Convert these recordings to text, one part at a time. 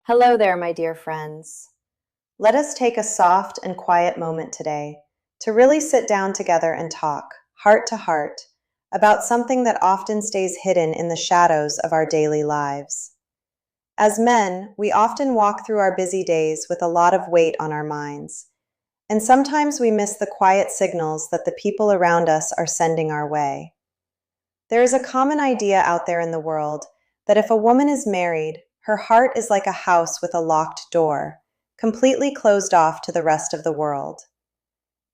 Hello there, my dear friends. Let us take a soft and quiet moment today to really sit down together and talk, heart to heart, about something that often stays hidden in the shadows of our daily lives. As men, we often walk through our busy days with a lot of weight on our minds, and sometimes we miss the quiet signals that the people around us are sending our way. There is a common idea out there in the world that if a woman is married, her heart is like a house with a locked door, completely closed off to the rest of the world.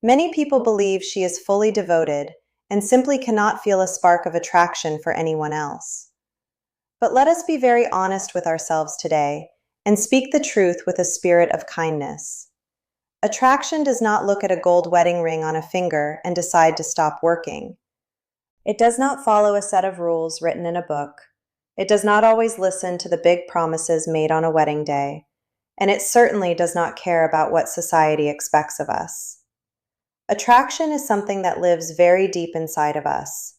Many people believe she is fully devoted and simply cannot feel a spark of attraction for anyone else. But let us be very honest with ourselves today and speak the truth with a spirit of kindness. Attraction does not look at a gold wedding ring on a finger and decide to stop working. It does not follow a set of rules written in a book. It does not always listen to the big promises made on a wedding day. And it certainly does not care about what society expects of us. Attraction is something that lives very deep inside of us.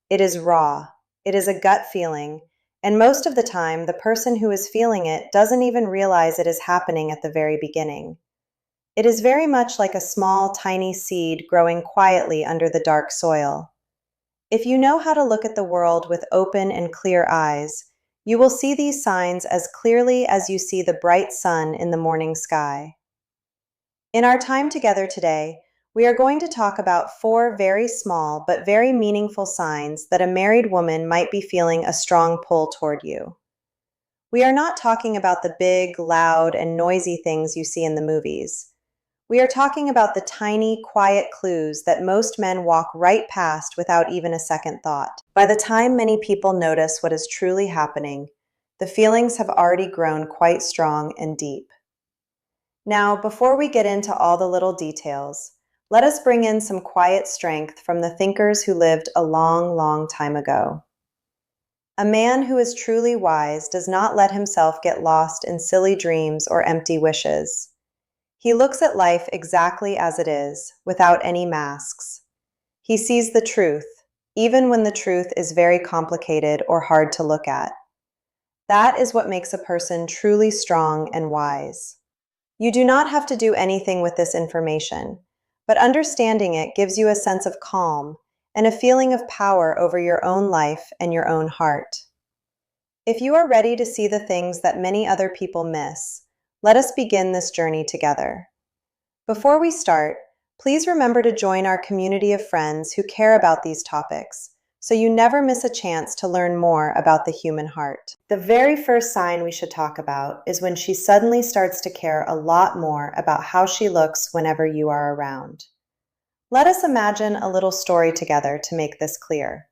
It is raw. It is a gut feeling. And most of the time, the person who is feeling it doesn't even realize it is happening at the very beginning. It is very much like a small, tiny seed growing quietly under the dark soil. If you know how to look at the world with open and clear eyes, you will see these signs as clearly as you see the bright sun in the morning sky. In our time together today, we are going to talk about 4 very small but very meaningful signs that a married woman might be feeling a strong pull toward you. We are not talking about the big, loud, and noisy things you see in the movies. We are talking about the tiny, quiet clues that most men walk right past without even a second thought. By the time many people notice what is truly happening, the feelings have already grown quite strong and deep. Now, before we get into all the little details, let us bring in some quiet strength from the thinkers who lived a long, long time ago. A man who is truly wise does not let himself get lost in silly dreams or empty wishes. He looks at life exactly as it is, without any masks. He sees the truth, even when the truth is very complicated or hard to look at. That is what makes a person truly strong and wise. You do not have to do anything with this information, but understanding it gives you a sense of calm and a feeling of power over your own life and your own heart. If you are ready to see the things that many other people miss, let us begin this journey together. Before we start, please remember to join our community of friends who care about these topics, so you never miss a chance to learn more about the human heart. The very first sign we should talk about is when she suddenly starts to care a lot more about how she looks whenever you are around. Let us imagine a little story together to make this clear.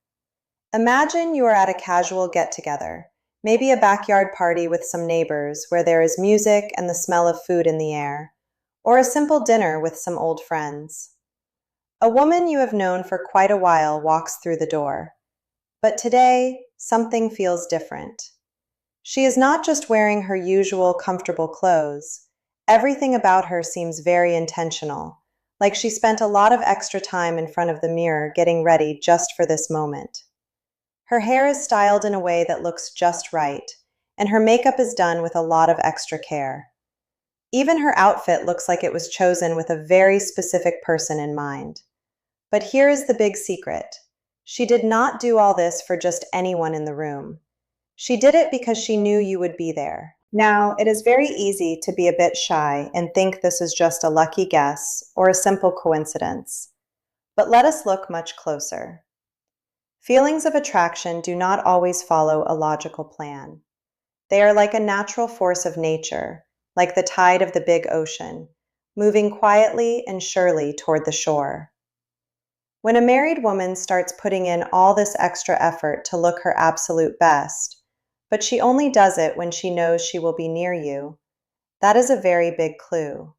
Imagine you are at a casual get-together, maybe a backyard party with some neighbors where there is music and the smell of food in the air, or a simple dinner with some old friends. A woman you have known for quite a while walks through the door. But today, something feels different. She is not just wearing her usual comfortable clothes. Everything about her seems very intentional, like she spent a lot of extra time in front of the mirror getting ready just for this moment. Her hair is styled in a way that looks just right, and her makeup is done with a lot of extra care. Even her outfit looks like it was chosen with a very specific person in mind. But here is the big secret. She did not do all this for just anyone in the room. She did it because she knew you would be there. Now, it is very easy to be a bit shy and think this is just a lucky guess or a simple coincidence. But let us look much closer. Feelings of attraction do not always follow a logical plan. They are like a natural force of nature, like the tide of the big ocean, moving quietly and surely toward the shore. When a married woman starts putting in all this extra effort to look her absolute best, but she only does it when she knows she will be near you, that is a very big clue.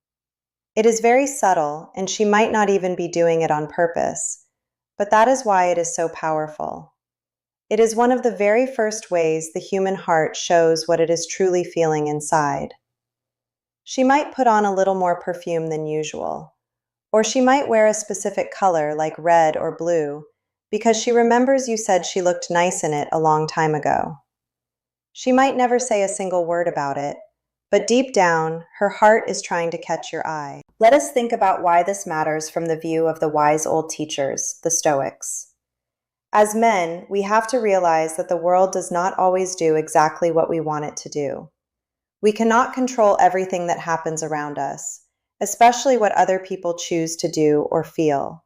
It is very subtle, and she might not even be doing it on purpose, but that is why it is so powerful. It is one of the very first ways the human heart shows what it is truly feeling inside. She might put on a little more perfume than usual, or she might wear a specific color like red or blue because she remembers you said she looked nice in it a long time ago. She might never say a single word about it, but deep down, her heart is trying to catch your eye. Let us think about why this matters from the view of the wise old teachers, the Stoics. As men, we have to realize that the world does not always do exactly what we want it to do. We cannot control everything that happens around us, especially what other people choose to do or feel.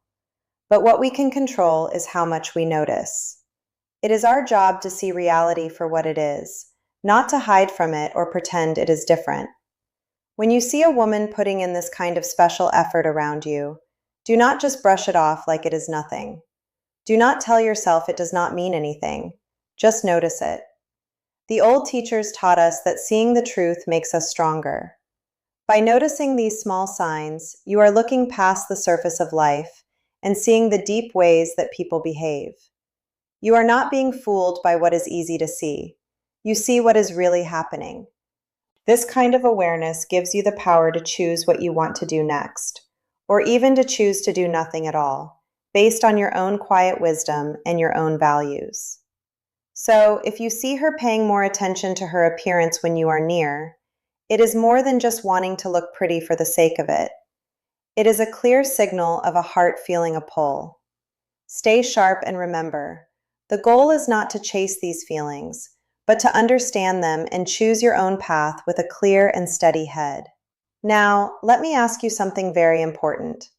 But what we can control is how much we notice. It is our job to see reality for what it is, not to hide from it or pretend it is different. When you see a woman putting in this kind of special effort around you, do not just brush it off like it is nothing. Do not tell yourself it does not mean anything. Just notice it. The old teachers taught us that seeing the truth makes us stronger. By noticing these small signs, you are looking past the surface of life and seeing the deep ways that people behave. You are not being fooled by what is easy to see. You see what is really happening. This kind of awareness gives you the power to choose what you want to do next, or even to choose to do nothing at all, based on your own quiet wisdom and your own values. So, if you see her paying more attention to her appearance when you are near, it is more than just wanting to look pretty for the sake of it. It is a clear signal of a heart feeling a pull. Stay sharp and remember, the goal is not to chase these feelings, but to understand them and choose your own path with a clear and steady head. Now, let me ask you something very important.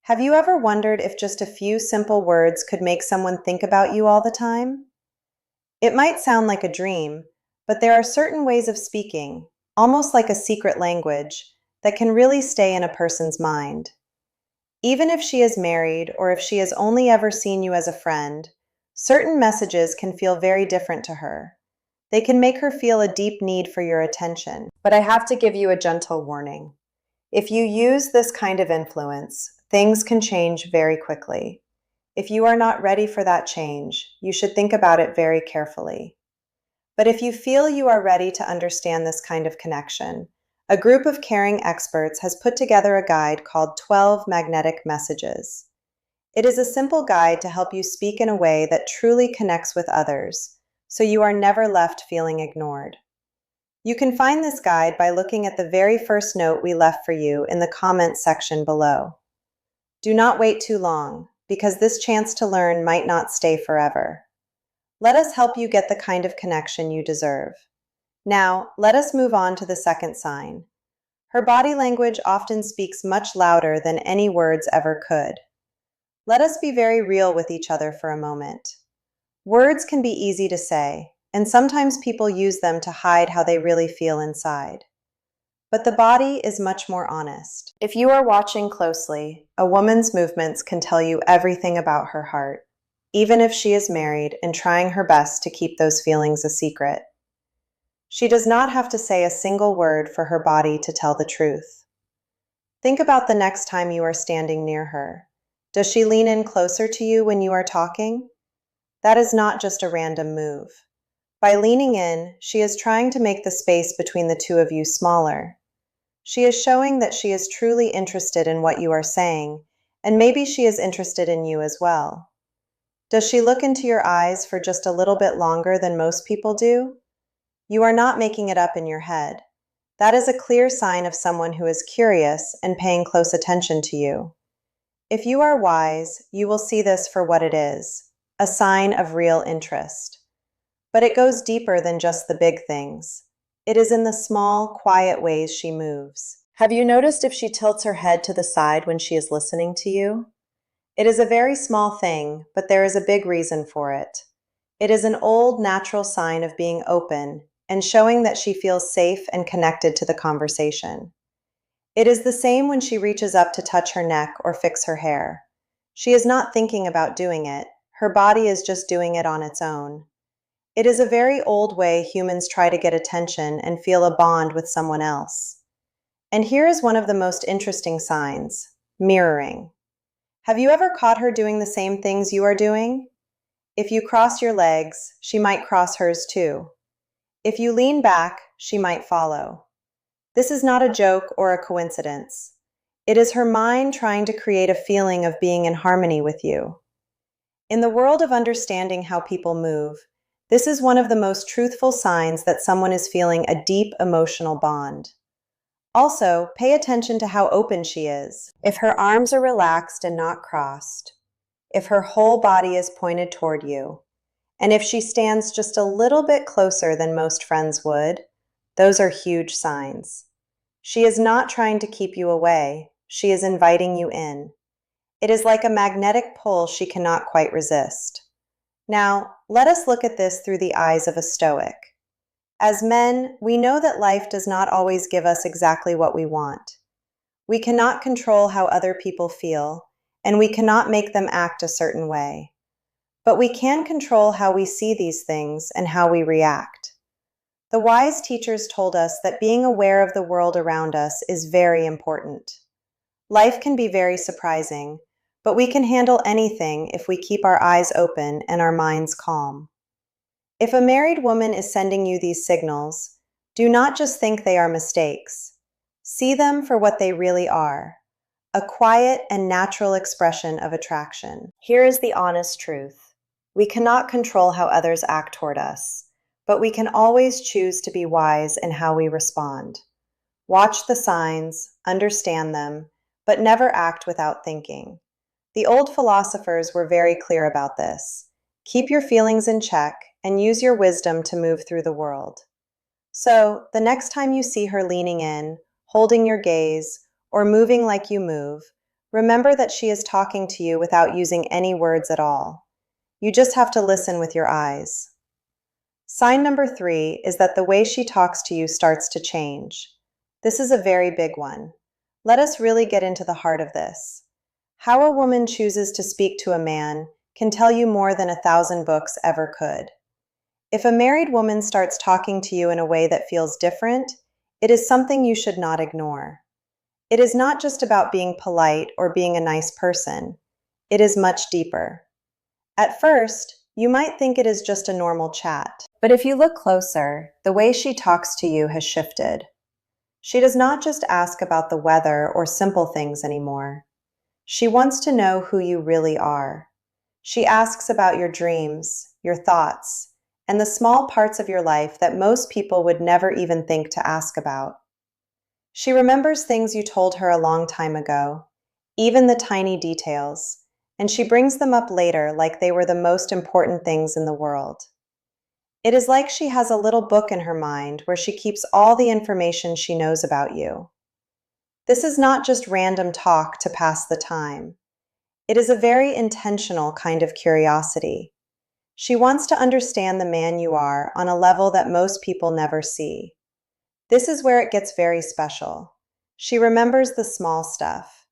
Have you ever wondered if just a few simple words could make someone think about you all the time? It might sound like a dream, but there are certain ways of speaking, almost like a secret language, that can really stay in a person's mind. Even if she is married or if she has only ever seen you as a friend, certain messages can feel very different to her. They can make her feel a deep need for your attention. But I have to give you a gentle warning. If you use this kind of influence, things can change very quickly. If you are not ready for that change, you should think about it very carefully. But if you feel you are ready to understand this kind of connection, a group of caring experts has put together a guide called 12 Magnetic Messages. It is a simple guide to help you speak in a way that truly connects with others, so you are never left feeling ignored. You can find this guide by looking at the very first note we left for you in the comments section below. Do not wait too long, because this chance to learn might not stay forever. Let us help you get the kind of connection you deserve. Now, let us move on to the second sign. Her body language often speaks much louder than any words ever could. Let us be very real with each other for a moment. Words can be easy to say, and sometimes people use them to hide how they really feel inside. But the body is much more honest. If you are watching closely, a woman's movements can tell you everything about her heart, even if she is married and trying her best to keep those feelings a secret. She does not have to say a single word for her body to tell the truth. Think about the next time you are standing near her. Does she lean in closer to you when you are talking? That is not just a random move. By leaning in, she is trying to make the space between the two of you smaller. She is showing that she is truly interested in what you are saying, and maybe she is interested in you as well. Does she look into your eyes for just a little bit longer than most people do? You are not making it up in your head. That is a clear sign of someone who is curious and paying close attention to you. If you are wise, you will see this for what it is, a sign of real interest. But it goes deeper than just the big things. It is in the small, quiet ways she moves. Have you noticed if she tilts her head to the side when she is listening to you? It is a very small thing, but there is a big reason for it. It is an old, natural sign of being open and showing that she feels safe and connected to the conversation. It is the same when she reaches up to touch her neck or fix her hair. She is not thinking about doing it. Her body is just doing it on its own. It is a very old way humans try to get attention and feel a bond with someone else. And here is one of the most interesting signs: mirroring. Have you ever caught her doing the same things you are doing? If you cross your legs, she might cross hers too. If you lean back, she might follow. This is not a joke or a coincidence. It is her mind trying to create a feeling of being in harmony with you. In the world of understanding how people move, This is one of the most truthful signs that someone is feeling a deep emotional bond. Also, pay attention to how open she is. If her arms are relaxed and not crossed, if her whole body is pointed toward you, and if she stands just a little bit closer than most friends would, those are huge signs. She is not trying to keep you away, she is inviting you in. It is like a magnetic pull she cannot quite resist. Now, let us look at this through the eyes of a Stoic. As men, we know that life does not always give us exactly what we want. We cannot control how other people feel, and we cannot make them act a certain way. But we can control how we see these things and how we react. The wise teachers told us that being aware of the world around us is very important. Life can be very surprising, but we can handle anything if we keep our eyes open and our minds calm. If a married woman is sending you these signals, do not just think they are mistakes. See them for what they really are, a quiet and natural expression of attraction. Here is the honest truth. We cannot control how others act toward us, but we can always choose to be wise in how we respond. Watch the signs, understand them, but never act without thinking. The old philosophers were very clear about this. Keep your feelings in check and use your wisdom to move through the world. So, the next time you see her leaning in, holding your gaze, or moving like you move, remember that she is talking to you without using any words at all. You just have to listen with your eyes. Sign number 3 is that the way she talks to you starts to change. This is a very big one. Let us really get into the heart of this. How a woman chooses to speak to a man can tell you more than 1,000 books ever could. If a married woman starts talking to you in a way that feels different, it is something you should not ignore. It is not just about being polite or being a nice person. It is much deeper. At first, you might think it is just a normal chat. But if you look closer, the way she talks to you has shifted. She does not just ask about the weather or simple things anymore. She wants to know who you really are. She asks about your dreams, your thoughts, and the small parts of your life that most people would never even think to ask about. She remembers things you told her a long time ago, even the tiny details, and she brings them up later like they were the most important things in the world. It is like she has a little book in her mind where she keeps all the information she knows about you. This is not just random talk to pass the time. It is a very intentional kind of curiosity. She wants to understand the man you are on a level that most people never see. This is where it gets very special. She remembers the small stuff.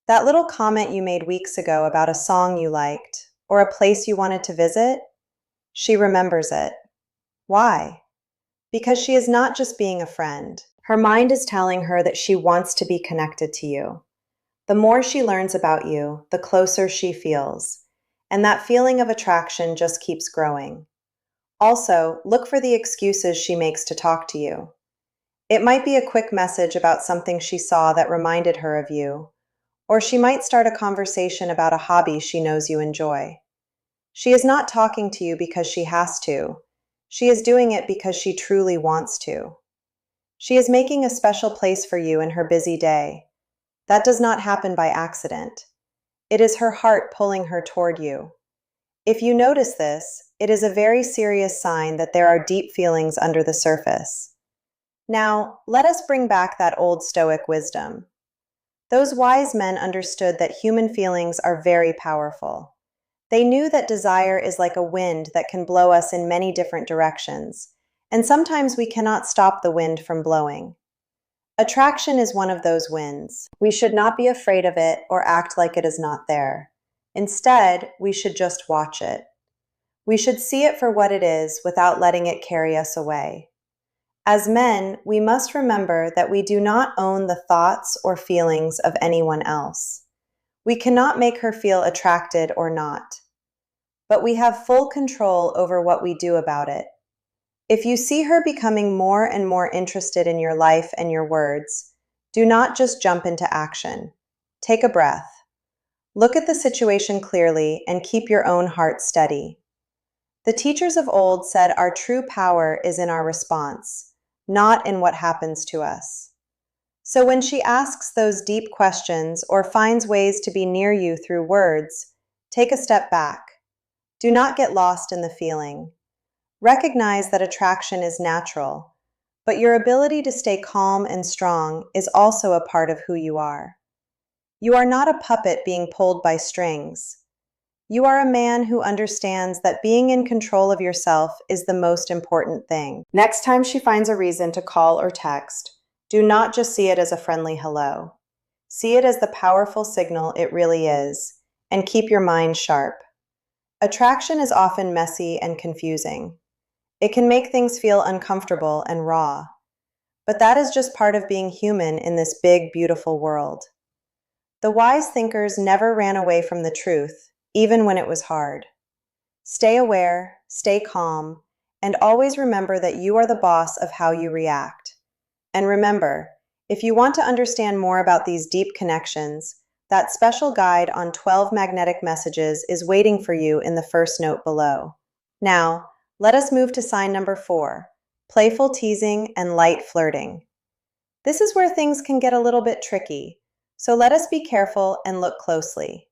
That little comment you made weeks ago about a song you liked, or a place you wanted to visit, she remembers it. Why? Because she is not just being a friend. Her mind is telling her that she wants to be connected to you. The more she learns about you, the closer she feels, and that feeling of attraction just keeps growing. Also, look for the excuses she makes to talk to you. It might be a quick message about something she saw that reminded her of you, or she might start a conversation about a hobby she knows you enjoy. She is not talking to you because she has to. She is doing it because she truly wants to. She is making a special place for you in her busy day. That does not happen by accident. It is her heart pulling her toward you. If you notice this, it is a very serious sign that there are deep feelings under the surface. Now, let us bring back that old Stoic wisdom. Those wise men understood that human feelings are very powerful. They knew that desire is like a wind that can blow us in many different directions, and sometimes we cannot stop the wind from blowing. Attraction is one of those winds. We should not be afraid of it or act like it is not there. Instead, we should just watch it. We should see it for what it is without letting it carry us away. As men, we must remember that we do not own the thoughts or feelings of anyone else. We cannot make her feel attracted or not, but we have full control over what we do about it. If you see her becoming more and more interested in your life and your words, do not just jump into action. Take a breath. Look at the situation clearly and keep your own heart steady. The teachers of old said our true power is in our response, not in what happens to us. So when she asks those deep questions or finds ways to be near you through words, take a step back. Do not get lost in the feeling. Recognize that attraction is natural, but your ability to stay calm and strong is also a part of who you are. You are not a puppet being pulled by strings. You are a man who understands that being in control of yourself is the most important thing. Next time she finds a reason to call or text, do not just see it as a friendly hello. See it as the powerful signal it really is, and keep your mind sharp. Attraction is often messy and confusing. It can make things feel uncomfortable and raw, but that is just part of being human in this big, beautiful world. The wise thinkers never ran away from the truth, even when it was hard. Stay aware, stay calm, and always remember that you are the boss of how you react. And remember, if you want to understand more about these deep connections, that special guide on 12 magnetic messages is waiting for you in the first note below. Now, let us move to sign number 4, playful teasing and light flirting. This is where things can get a little bit tricky, so let us be careful and look closely.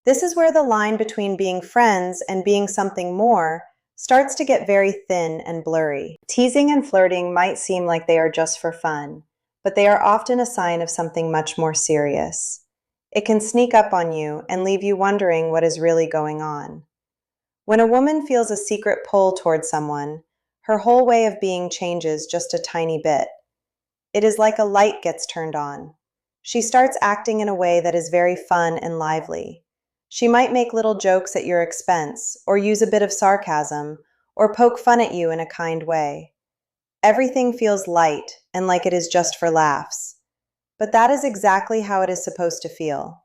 This is where the line between being friends and being something more starts to get very thin and blurry. Teasing and flirting might seem like they are just for fun, but they are often a sign of something much more serious. It can sneak up on you and leave you wondering what is really going on. When a woman feels a secret pull towards someone, her whole way of being changes just a tiny bit. It is like a light gets turned on. She starts acting in a way that is very fun and lively. She might make little jokes at your expense, or use a bit of sarcasm, or poke fun at you in a kind way. Everything feels light and like it is just for laughs. But that is exactly how it is supposed to feel.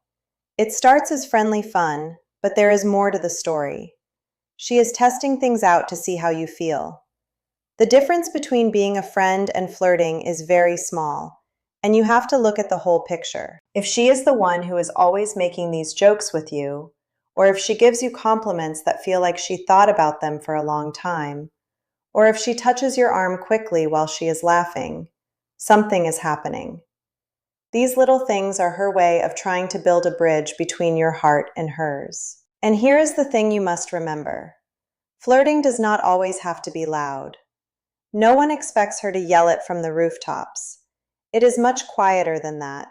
It starts as friendly fun, but there is more to the story. She is testing things out to see how you feel. The difference between being a friend and flirting is very small, and you have to look at the whole picture. If she is the one who is always making these jokes with you, or if she gives you compliments that feel like she thought about them for a long time, or if she touches your arm quickly while she is laughing, something is happening. These little things are her way of trying to build a bridge between your heart and hers. And here is the thing you must remember. Flirting does not always have to be loud. No one expects her to yell it from the rooftops. It is much quieter than that.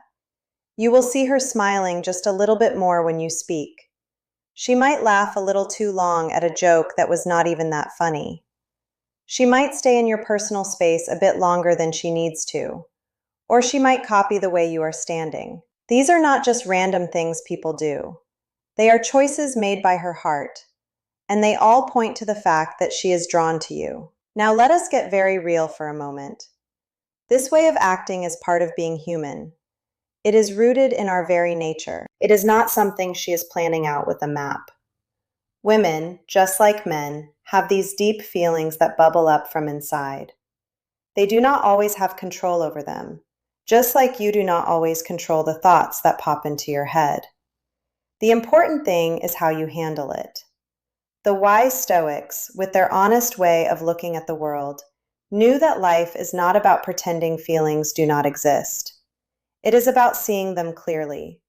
You will see her smiling just a little bit more when you speak. She might laugh a little too long at a joke that was not even that funny. She might stay in your personal space a bit longer than she needs to, or she might copy the way you are standing. These are not just random things people do. They are choices made by her heart, and they all point to the fact that she is drawn to you. Now let us get very real for a moment. This way of acting is part of being human. It is rooted in our very nature. It is not something she is planning out with a map. Women, just like men, have these deep feelings that bubble up from inside. They do not always have control over them, just like you do not always control the thoughts that pop into your head. The important thing is how you handle it. The wise Stoics, with their honest way of looking at the world, knew that life is not about pretending feelings do not exist. It is about seeing them clearly.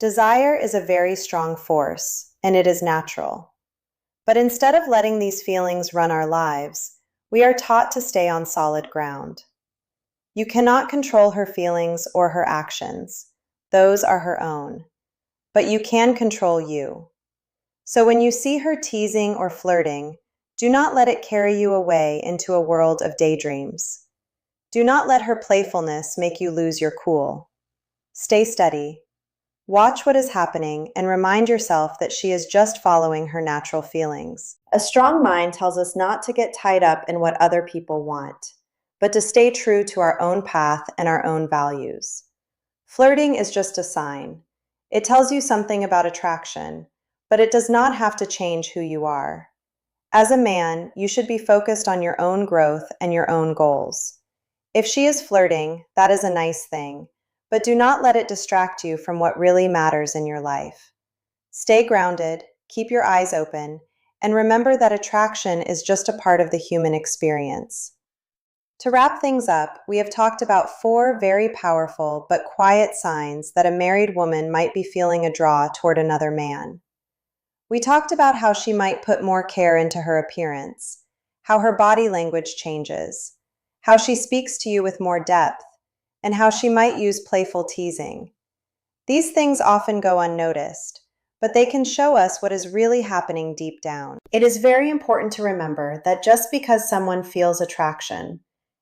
Desire is a very strong force, and it is natural. But instead of letting these feelings run our lives, we are taught to stay on solid ground. You cannot control her feelings or her actions. Those are her own. But you can control you. So when you see her teasing or flirting, do not let it carry you away into a world of daydreams. Do not let her playfulness make you lose your cool. Stay steady. Watch what is happening and remind yourself that she is just following her natural feelings. A strong mind tells us not to get tied up in what other people want, but to stay true to our own path and our own values. Flirting is just a sign. It tells you something about attraction, but it does not have to change who you are. As a man, you should be focused on your own growth and your own goals. If she is flirting, that is a nice thing, but do not let it distract you from what really matters in your life. Stay grounded, keep your eyes open, and remember that attraction is just a part of the human experience. To wrap things up, we have talked about 4 very powerful but quiet signs that a married woman might be feeling a draw toward another man. We talked about how she might put more care into her appearance, how her body language changes, how she speaks to you with more depth, and how she might use playful teasing. These things often go unnoticed, but they can show us what is really happening deep down. It is very important to remember that just because someone feels attraction,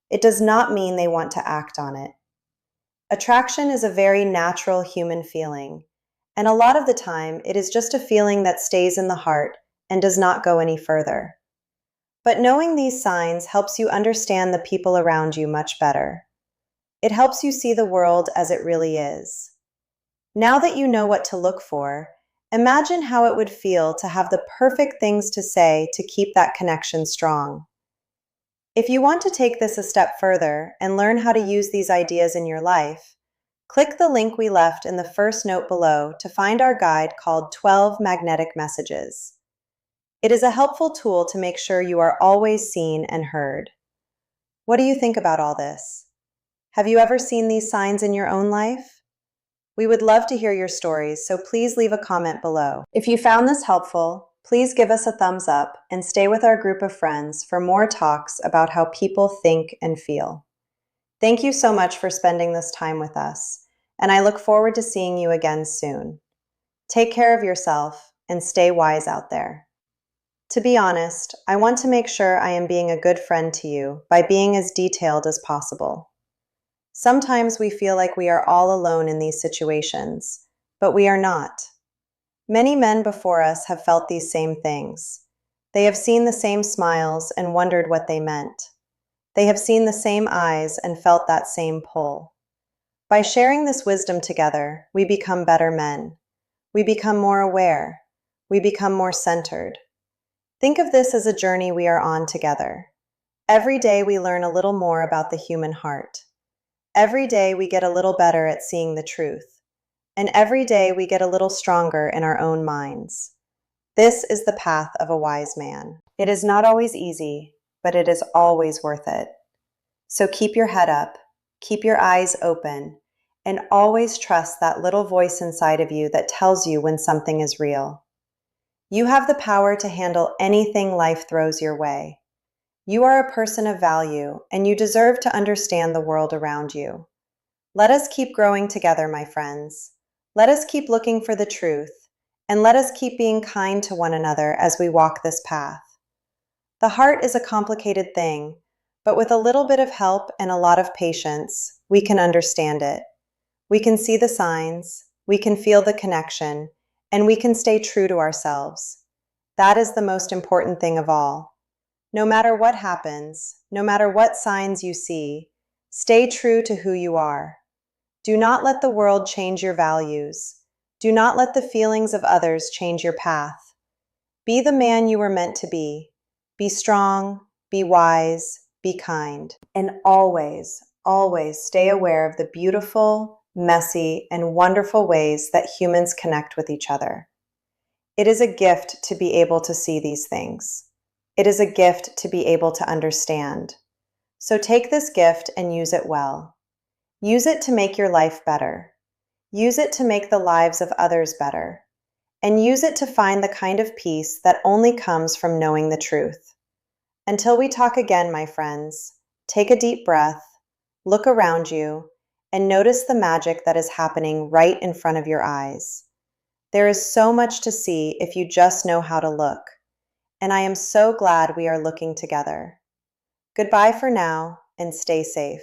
it does not mean they want to act on it. Attraction is a very natural human feeling, and a lot of the time it is just a feeling that stays in the heart and does not go any further. But knowing these signs helps you understand the people around you much better. It helps you see the world as it really is. Now that you know what to look for, imagine how it would feel to have the perfect things to say to keep that connection strong. If you want to take this a step further and learn how to use these ideas in your life, click the link we left in the first note below to find our guide called 12 Magnetic Messages. It is a helpful tool to make sure you are always seen and heard. What do you think about all this? Have you ever seen these signs in your own life? We would love to hear your stories, so please leave a comment below. If you found this helpful, please give us a thumbs up and stay with our group of friends for more talks about how people think and feel. Thank you so much for spending this time with us, and I look forward to seeing you again soon. Take care of yourself and stay wise out there. To be honest, I want to make sure I am being a good friend to you by being as detailed as possible. Sometimes we feel like we are all alone in these situations, but we are not. Many men before us have felt these same things. They have seen the same smiles and wondered what they meant. They have seen the same eyes and felt that same pull. By sharing this wisdom together, we become better men. We become more aware. We become more centered. Think of this as a journey we are on together. Every day we learn a little more about the human heart. Every day we get a little better at seeing the truth. And every day we get a little stronger in our own minds. This is the path of a wise man. It is not always easy, but it is always worth it. So keep your head up, keep your eyes open, and always trust that little voice inside of you that tells you when something is real. You have the power to handle anything life throws your way. You are a person of value, and you deserve to understand the world around you. Let us keep growing together, my friends. Let us keep looking for the truth, and let us keep being kind to one another as we walk this path. The heart is a complicated thing, but with a little bit of help and a lot of patience, we can understand it. We can see the signs, we can feel the connection, and we can stay true to ourselves. That is the most important thing of all. No matter what happens, no matter what signs you see, stay true to who you are. Do not let the world change your values. Do not let the feelings of others change your path. Be the man you were meant to be. Be strong, be wise, be kind. And always, always stay aware of the beautiful, messy, and wonderful ways that humans connect with each other. It is a gift to be able to see these things. It is a gift to be able to understand. So take this gift and use it well. Use it to make your life better. Use it to make the lives of others better. And use it to find the kind of peace that only comes from knowing the truth. Until we talk again, my friends, take a deep breath, look around you, and notice the magic that is happening right in front of your eyes. There is so much to see if you just know how to look. And I am so glad we are looking together. Goodbye for now, and stay safe.